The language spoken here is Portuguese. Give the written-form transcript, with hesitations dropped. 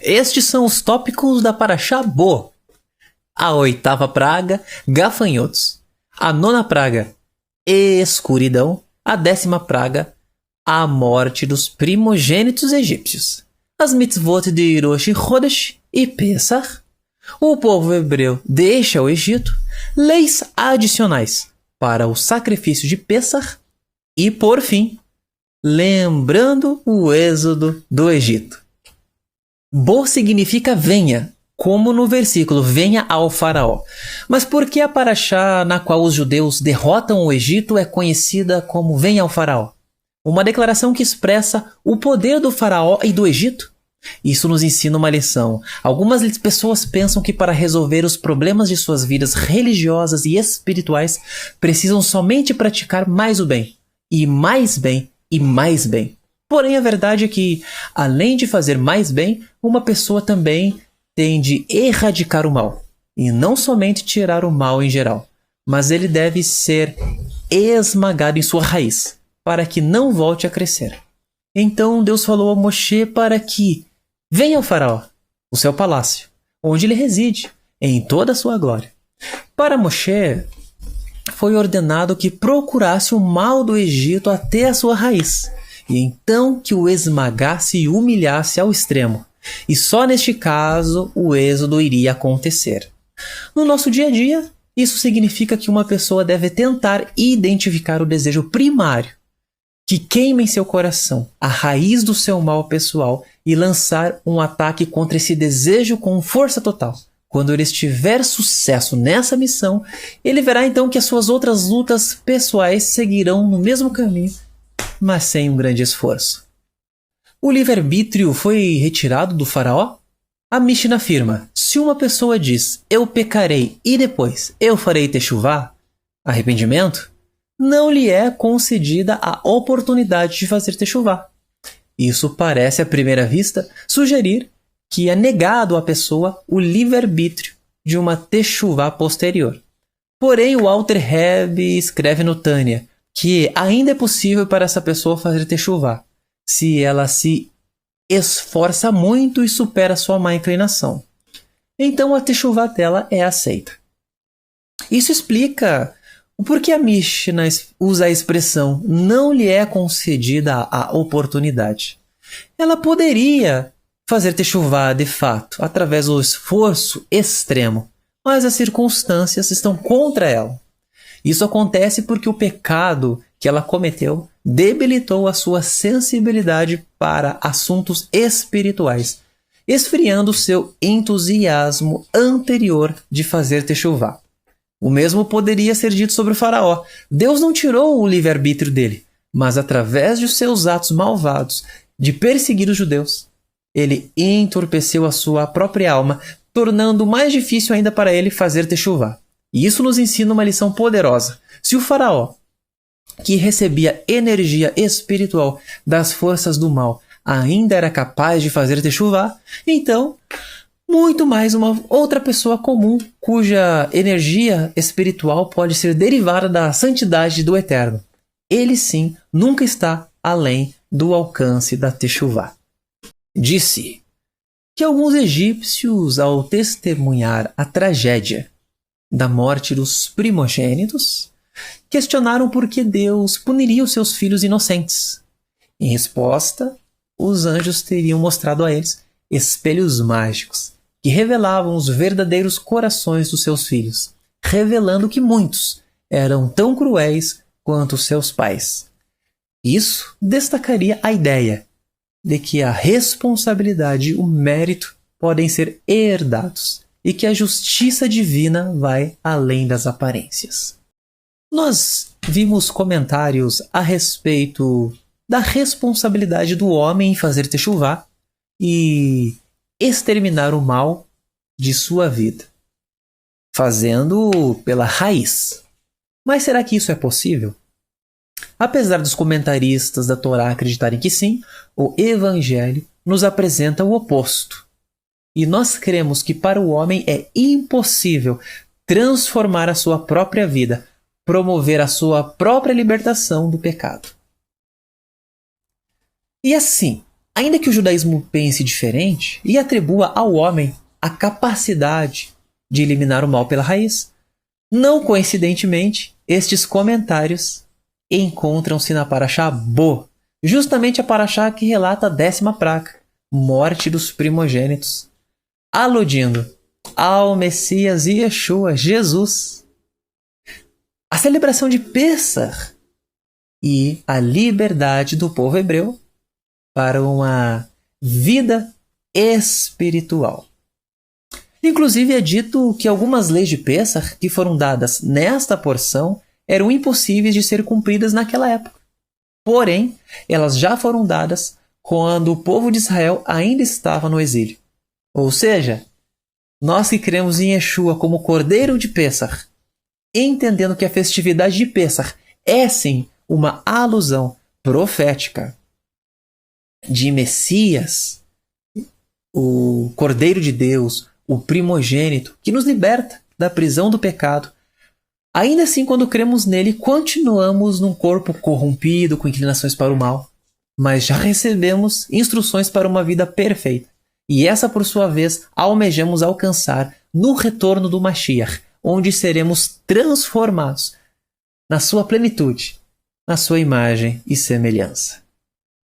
Estes são os tópicos da Parashá Bo. A 8ª praga, gafanhotos. A 9ª praga, escuridão. A 10ª praga, a morte dos primogênitos egípcios. As mitzvot de Rosh Chodesh e Pesach. O povo hebreu deixa o Egito. Leis adicionais para o sacrifício de Pesach. E, por fim, lembrando o êxodo do Egito. Bo significa venha, como no versículo venha ao faraó. Mas por que a paraxá na qual os judeus derrotam o Egito é conhecida como venha ao faraó? Uma declaração que expressa o poder do faraó e do Egito? Isso nos ensina uma lição. Algumas pessoas pensam que para resolver os problemas de suas vidas religiosas e espirituais, precisam somente praticar mais o bem, e mais bem, e mais bem. Porém, a verdade é que, além de fazer mais bem, uma pessoa também tem de erradicar o mal. E não somente tirar o mal em geral, mas ele deve ser esmagado em sua raiz, para que não volte a crescer. Então Deus falou a Moshe para que venha ao faraó, o seu palácio, onde ele reside, em toda a sua glória. Para Moshe, foi ordenado que procurasse o mal do Egito até a sua raiz, e então que o esmagasse e humilhasse ao extremo. E só neste caso o êxodo iria acontecer. No nosso dia a dia, isso significa que uma pessoa deve tentar identificar o desejo primário que queima em seu coração, a raiz do seu mal pessoal, e lançar um ataque contra esse desejo com força total. Quando ele tiver sucesso nessa missão, ele verá então que as suas outras lutas pessoais seguirão no mesmo caminho, mas sem um grande esforço. O livre-arbítrio foi retirado do faraó? A Mishnah afirma, se uma pessoa diz, eu pecarei e depois eu farei techuvá, arrependimento, não lhe é concedida a oportunidade de fazer techuvá. Isso parece, à primeira vista, sugerir que é negado à pessoa o livre-arbítrio de uma techuvá posterior. Porém, o Alter Rebbe escreve no Tânia que ainda é possível para essa pessoa fazer techuvá, se ela se esforça muito e supera sua má inclinação. Então a techuvá dela é aceita. Isso explica o porquê a Mishnah usa a expressão não lhe é concedida a oportunidade. Ela poderia fazer techuvá de fato, através do esforço extremo, mas as circunstâncias estão contra ela. Isso acontece porque o pecado que ela cometeu debilitou a sua sensibilidade para assuntos espirituais, esfriando seu entusiasmo anterior de fazer techuvá. O mesmo poderia ser dito sobre o faraó. Deus não tirou o livre-arbítrio dele, mas através de seus atos malvados de perseguir os judeus, ele entorpeceu a sua própria alma, tornando mais difícil ainda para ele fazer techuvá. E isso nos ensina uma lição poderosa. Se o faraó, que recebia energia espiritual das forças do mal, ainda era capaz de fazer techuvá, então muito mais uma outra pessoa comum cuja energia espiritual pode ser derivada da santidade do Eterno. Ele sim nunca está além do alcance da techuvá. Disse que alguns egípcios, ao testemunhar a tragédia da morte dos primogênitos, questionaram por que Deus puniria os seus filhos inocentes. Em resposta, os anjos teriam mostrado a eles espelhos mágicos que revelavam os verdadeiros corações dos seus filhos, revelando que muitos eram tão cruéis quanto seus pais. Isso destacaria a ideia de que a responsabilidade e o mérito podem ser herdados e que a justiça divina vai além das aparências. Nós vimos comentários a respeito da responsabilidade do homem em fazer techuvá e exterminar o mal de sua vida, fazendo pela raiz. Mas será que isso é possível? Apesar dos comentaristas da Torá acreditarem que sim, o Evangelho nos apresenta o oposto. E nós cremos que para o homem é impossível transformar a sua própria vida, promover a sua própria libertação do pecado. E assim, Ainda que o judaísmo pense diferente e atribua ao homem a capacidade de eliminar o mal pela raiz, não coincidentemente, estes comentários encontram-se na Parashá Bo, justamente a Parashá que relata a 10ª praga, morte dos primogênitos, aludindo ao Messias Yeshua, Jesus. A celebração de Pêssar e a liberdade do povo hebreu para uma vida espiritual. Inclusive é dito que algumas leis de Pêssar que foram dadas nesta porção eram impossíveis de ser cumpridas naquela época. Porém, elas já foram dadas quando o povo de Israel ainda estava no exílio. Ou seja, nós que cremos em Yeshua como Cordeiro de Pêssar, entendendo que a festividade de Pêssar é sim uma alusão profética de Messias, o Cordeiro de Deus, o primogênito, que nos liberta da prisão do pecado. Ainda assim, quando cremos nele, continuamos num corpo corrompido, com inclinações para o mal, mas já recebemos instruções para uma vida perfeita. E essa, por sua vez, almejamos alcançar no retorno do Mashiach, onde seremos transformados na sua plenitude, na sua imagem e semelhança.